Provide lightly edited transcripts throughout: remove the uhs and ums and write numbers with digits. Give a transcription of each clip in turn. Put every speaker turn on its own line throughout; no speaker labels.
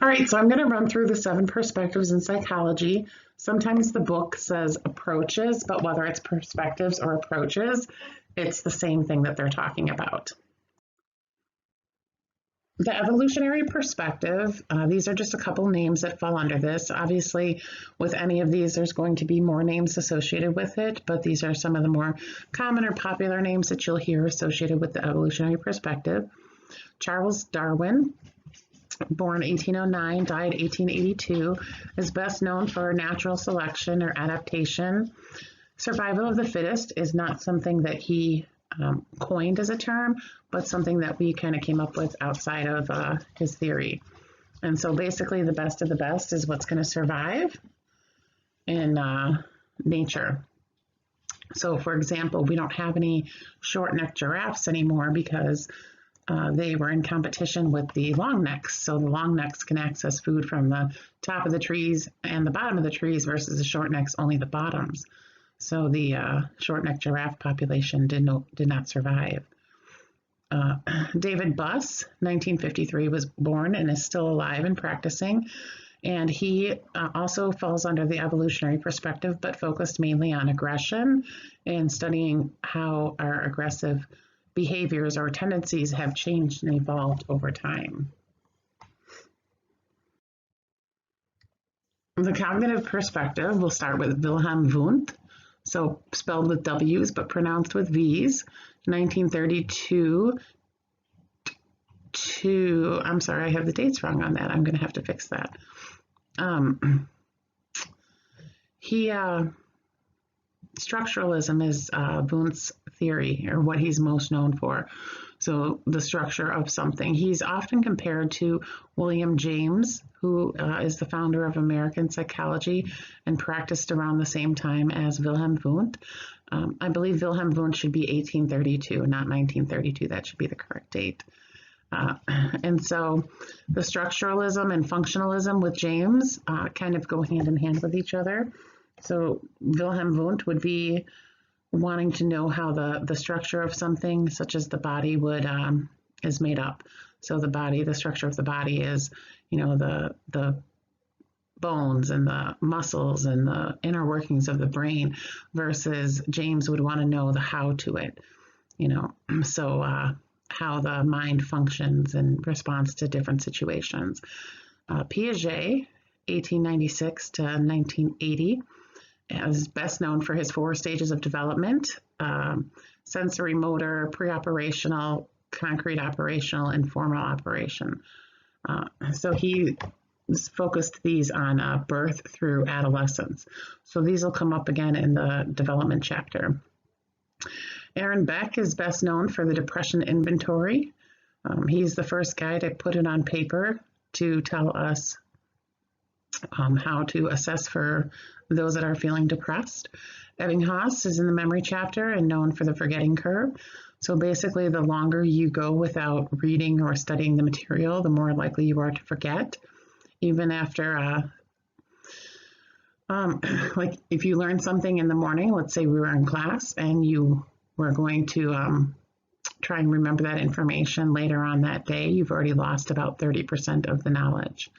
All right, so I'm going to run through the 7 perspectives in psychology. Sometimes the book says approaches, but whether it's perspectives or approaches, it's the same thing that they're talking about. The evolutionary perspective, these are just a couple names that fall under this. Obviously, with any of these, there's going to be more names associated with it, but these are some of the more common or popular names that you'll hear associated with the evolutionary perspective. Charles Darwin, born 1809, died 1882, is best known for natural selection or adaptation. Survival of the fittest is not something that he coined as a term, but something that we kind of came up with outside of his theory. And so basically the best of the best is what's going to survive in nature. So for example, we don't have any short-necked giraffes anymore because they were in competition with the long necks. So the long necks can access food from the top of the trees and the bottom of the trees versus the short necks, only the bottoms. So the short-necked giraffe population did not survive. David Buss, 1953, was born and is still alive and practicing. And he also falls under the evolutionary perspective, but focused mainly on aggression and studying how our aggressive behaviors or tendencies have changed and evolved over time. The cognitive perspective, we'll start with Wilhelm Wundt, so spelled with W's but pronounced with V's, 1932 to, I'm sorry, I have the dates wrong on that. I'm going to have to fix that. Structuralism is Wundt's theory, or what he's most known for. So the structure of something. He's often compared to William James, who is the founder of American psychology and practiced around the same time as Wilhelm Wundt. I believe Wilhelm Wundt should be 1832, not 1932. That should be the correct date. And so the structuralism and functionalism with James kind of go hand in hand with each other. So Wilhelm Wundt would be wanting to know how the structure of something, such as the body, is made up. So the structure of the body is, the bones and the muscles and the inner workings of the brain, versus James would want to know the how to it, so how the mind functions in response to different situations. Piaget, 1896 to 1980, is best known for his 4 stages of development: sensory, motor, pre-operational, concrete operational, and formal operation. So he focused these on birth through adolescence. So these will come up again in the development chapter. Aaron Beck is best known for the depression inventory. He's the first guy to put it on paper to tell us how to assess for those that are feeling depressed. Ebbinghaus is in the memory chapter and known for the forgetting curve. So basically, the longer you go without reading or studying the material, the more likely you are to forget. Even after, like if you learn something in the morning, let's say we were in class and you were going to try and remember that information later on that day, you've already lost about 30% of the knowledge.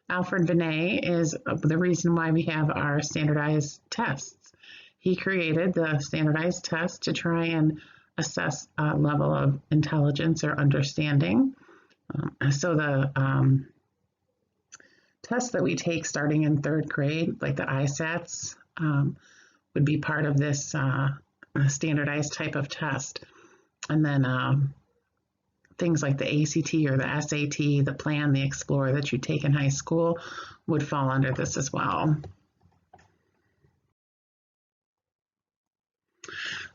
Alfred Binet is the reason why we have our standardized tests. He created the standardized test to try and assess a level of intelligence or understanding. So the tests that we take starting in 3rd grade, like the ISATs, would be part of this standardized type of test. And then things like the ACT or the SAT, the Plan, the Explore that you take in high school would fall under this as well.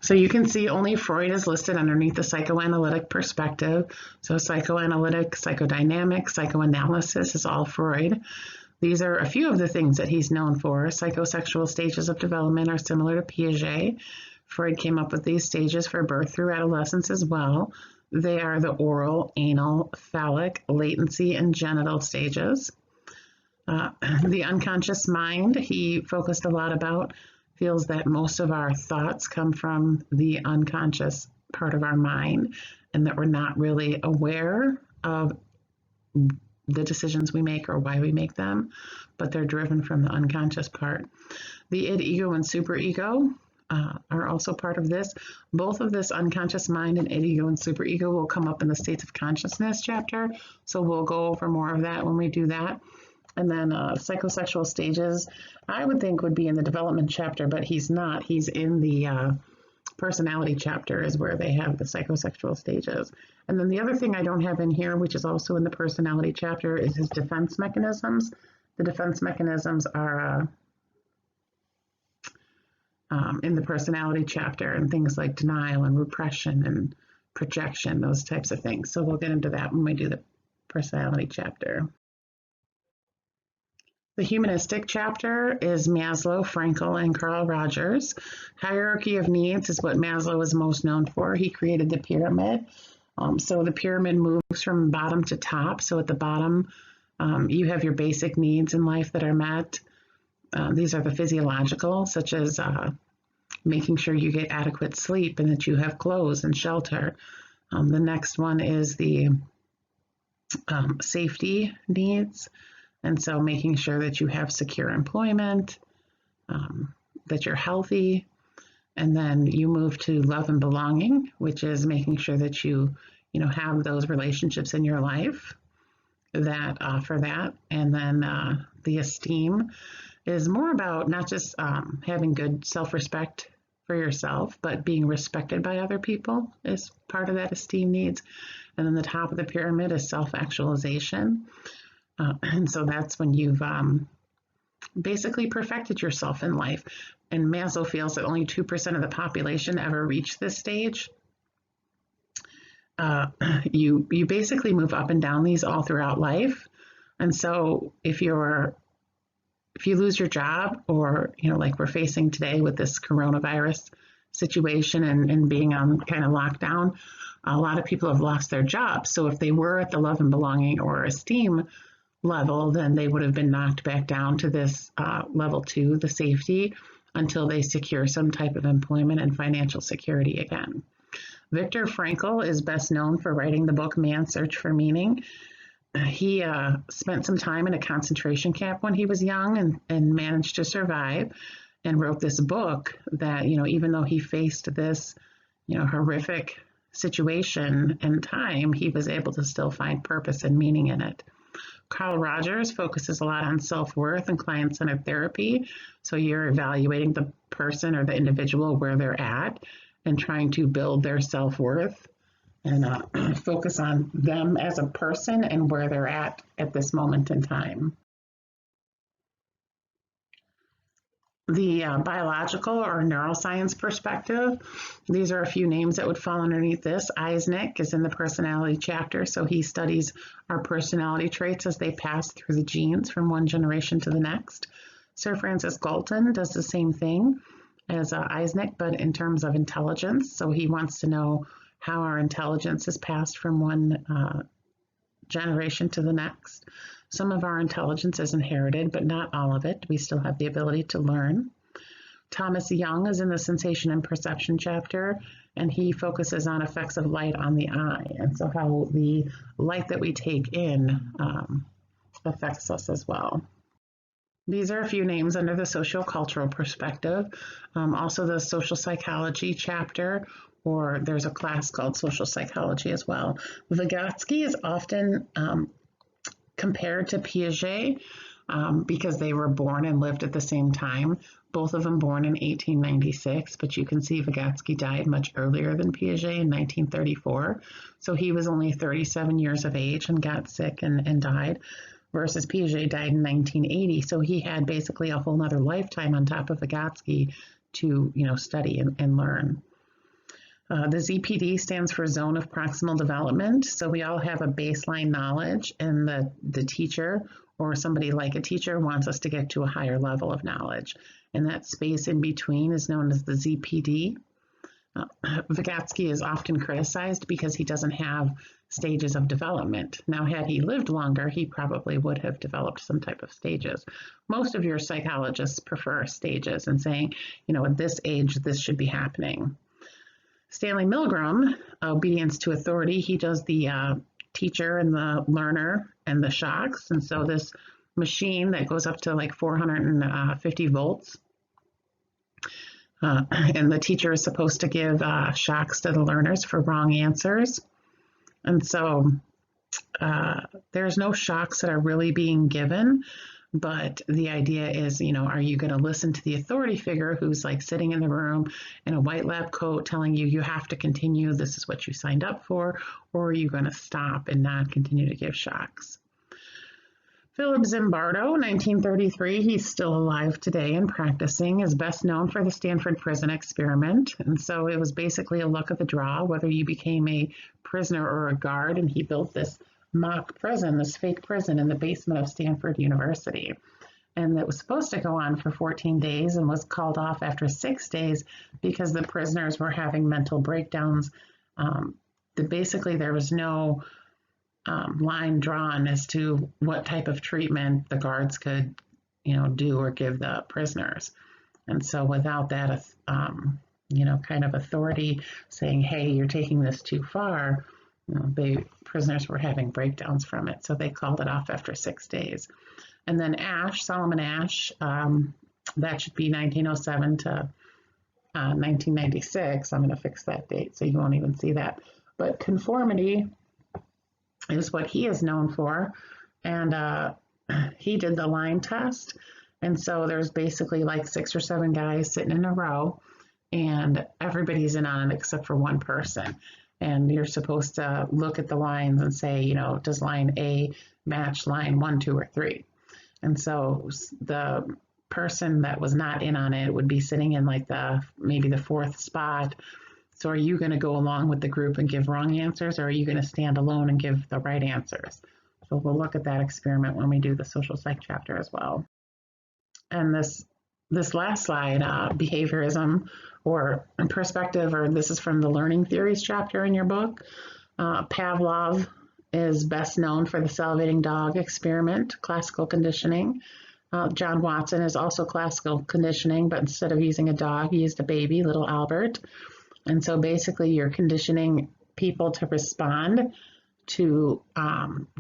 So you can see only Freud is listed underneath the psychoanalytic perspective. So psychoanalytic, psychodynamic, psychoanalysis is all Freud. These are a few of the things that he's known for. Psychosexual stages of development are similar to Piaget. Freud came up with these stages for birth through adolescence as well. They are the oral, anal, phallic, latency, and genital stages. The unconscious mind, he focused a lot about, feels that most of our thoughts come from the unconscious part of our mind, and that we're not really aware of the decisions we make or why we make them, but they're driven from the unconscious part. The id, ego, and superego are also part of this. Both of this unconscious mind and id, ego, and superego will come up in the states of consciousness chapter, so we'll go over more of that when we do that. And then psychosexual stages, I would think would be in the development chapter, but he's not. He's in the personality chapter is where they have the psychosexual stages. And then the other thing I don't have in here, which is also in the personality chapter, is his defense mechanisms. The defense mechanisms are in the personality chapter, and things like denial and repression and projection, those types of things. So we'll get into that when we do the personality chapter. The humanistic chapter is Maslow, Frankl, and Carl Rogers. Hierarchy of needs is what Maslow is most known for. He created the pyramid. So the pyramid moves from bottom to top. So at the bottom, you have your basic needs in life that are met. These are the physiological, such as making sure you get adequate sleep and that you have clothes and shelter. The next one is the safety needs. And so making sure that you have secure employment, that you're healthy. And then you move to love and belonging, which is making sure that you have those relationships in your life that offer that. And then the esteem is more about not just having good self-respect for yourself, but being respected by other people is part of that esteem needs. And then the top of the pyramid is self-actualization. And so that's when you've basically perfected yourself in life. And Maslow feels that only 2% of the population ever reach this stage. You basically move up and down these all throughout life. And so if you lose your job, or like we're facing today with this coronavirus situation and being on kind of lockdown, a lot of people have lost their jobs. So if they were at the love and belonging or esteem level, then they would have been knocked back down to this level 2, the safety, until they secure some type of employment and financial security again. Viktor Frankl is best known for writing the book Man's Search for Meaning. He spent some time in a concentration camp when he was young and managed to survive, and wrote this book that, even though he faced this, horrific situation and time, he was able to still find purpose and meaning in it. Carl Rogers focuses a lot on self-worth and client-centered therapy. So you're evaluating the person or the individual where they're at and trying to build their self-worth and focus on them as a person and where they're at this moment in time. The biological or neuroscience perspective, these are a few names that would fall underneath this. Eisnick is in the personality chapter, so he studies our personality traits as they pass through the genes from one generation to the next. Sir Francis Galton does the same thing as Eisnick, but in terms of intelligence. So he wants to know how our intelligence is passed from one generation to the next. Some of our intelligence is inherited, but not all of it. We still have the ability to learn. Thomas Young is in the sensation and perception chapter, and he focuses on effects of light on the eye, and so how the light that we take in affects us as well. These are a few names under the sociocultural perspective. Also the social psychology chapter, or there's a class called social psychology as well. Vygotsky is often compared to Piaget because they were born and lived at the same time. Both of them born in 1896, but you can see Vygotsky died much earlier than Piaget in 1934. So he was only 37 years of age and got sick and died, versus Piaget died in 1980. So he had basically a whole nother lifetime on top of Vygotsky to study and learn. The ZPD stands for Zone of Proximal Development. So we all have a baseline knowledge, and the teacher or somebody like a teacher wants us to get to a higher level of knowledge. And that space in between is known as the ZPD. Vygotsky is often criticized because he doesn't have stages of development. Now, had he lived longer, he probably would have developed some type of stages. Most of your psychologists prefer stages and saying, at this age, this should be happening. Stanley Milgram, obedience to authority, he does the teacher and the learner and the shocks. And so this machine that goes up to like 450 volts, and the teacher is supposed to give shocks to the learners for wrong answers. And so there's no shocks that are really being given, but the idea is, are you going to listen to the authority figure who's like sitting in the room in a white lab coat telling you you have to continue, this is what you signed up for, or are you going to stop and not continue to give shocks? Philip Zimbardo, 1933, he's still alive today and practicing, is best known for the Stanford prison experiment. And so it was basically a luck of the draw, whether you became a prisoner or a guard, and he built this mock prison, this fake prison in the basement of Stanford University. And it was supposed to go on for 14 days and was called off after 6 days because the prisoners were having mental breakdowns. Basically, there was no line drawn as to what type of treatment the guards could, do or give the prisoners. And so without that, kind of authority saying, hey, you're taking this too far, prisoners were having breakdowns from it. So they called it off after 6 days. And then Ash, Solomon Ash, that should be 1907 to 1996. I'm going to fix that date so you won't even see that. But conformity is what he is known for. And he did the line test. And so there's basically like 6 or 7 guys sitting in a row, and everybody's in on it except for one person. And you're supposed to look at the lines and say, does line A match line 1, 2, or 3? And so the person that was not in on it would be sitting in like maybe the 4th spot. So are you going to go along with the group and give wrong answers, or are you going to stand alone and give the right answers? So we'll look at that experiment when we do the social psych chapter as well. And this last slide, behaviorism or perspective, or this is from the learning theories chapter in your book. Pavlov is best known for the salivating dog experiment, classical conditioning. John Watson is also classical conditioning, but instead of using a dog, he used a baby, little Albert. And so basically you're conditioning people to respond to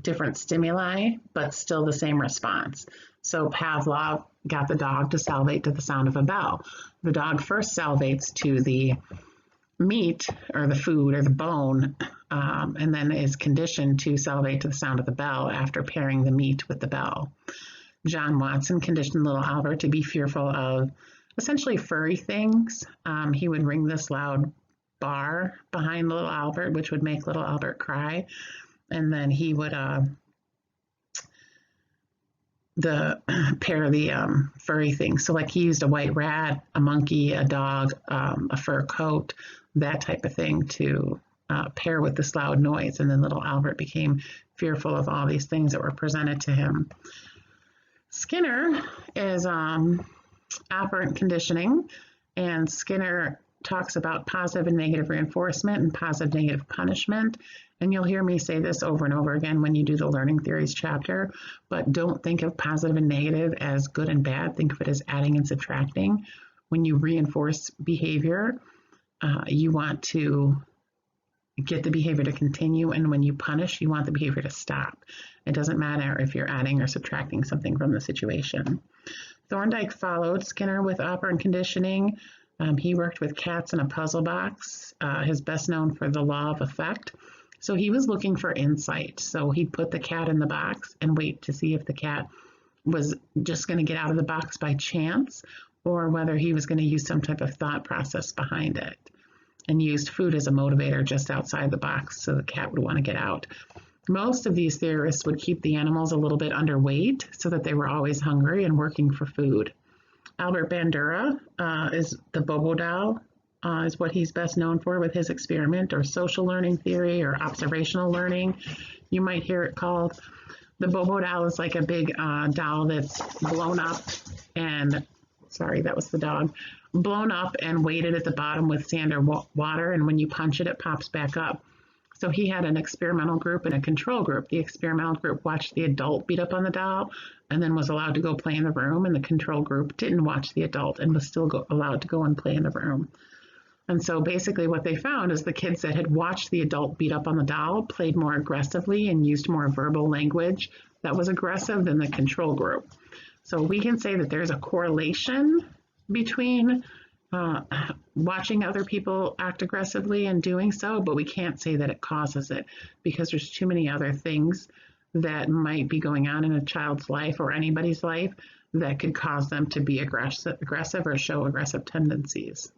different stimuli, but still the same response. So Pavlov got the dog to salivate to the sound of a bell. The dog first salivates to the meat or the food or the bone, and then is conditioned to salivate to the sound of the bell after pairing the meat with the bell. John Watson conditioned little Albert to be fearful of essentially furry things. He would ring this loud bar behind little Albert, which would make little Albert cry. And then he would pair the furry things. So like he used a white rat, a monkey, a dog, a fur coat, that type of thing to pair with this loud noise. And then little Albert became fearful of all these things that were presented to him. Skinner is operant conditioning, and Skinner talks about positive and negative reinforcement and positive and negative punishment. And you'll hear me say this over and over again when you do the learning theories chapter, but don't think of positive and negative as good and bad. Think of it as adding and subtracting. When you reinforce behavior, you want to get the behavior to continue, and when you punish, you want the behavior to stop. It doesn't matter if you're adding or subtracting something from the situation. Thorndike followed Skinner with operant conditioning. He worked with cats in a puzzle box. He's best known for the law of effect. So he was looking for insight. So he'd put the cat in the box and wait to see if the cat was just going to get out of the box by chance, or whether he was going to use some type of thought process behind it, and used food as a motivator just outside the box so the cat would want to get out. Most of these theorists would keep the animals a little bit underweight so that they were always hungry and working for food. Albert Bandura is the Bobo doll, is what he's best known for with his experiment, or social learning theory, or observational learning. You might hear it called. The Bobo doll is like a big doll that's blown up and, sorry, that was the dog, blown up and weighted at the bottom with sand or water, and when you punch it, it pops back up. So he had an experimental group and a control group. The experimental group watched the adult beat up on the doll and then was allowed to go play in the room, and the control group didn't watch the adult and was still allowed to go and play in the room. And so basically what they found is the kids that had watched the adult beat up on the doll played more aggressively and used more verbal language that was aggressive than the control group. So we can say that there's a correlation between watching other people act aggressively and doing so, but we can't say that it causes it because there's too many other things that might be going on in a child's life or anybody's life that could cause them to be aggressive or show aggressive tendencies.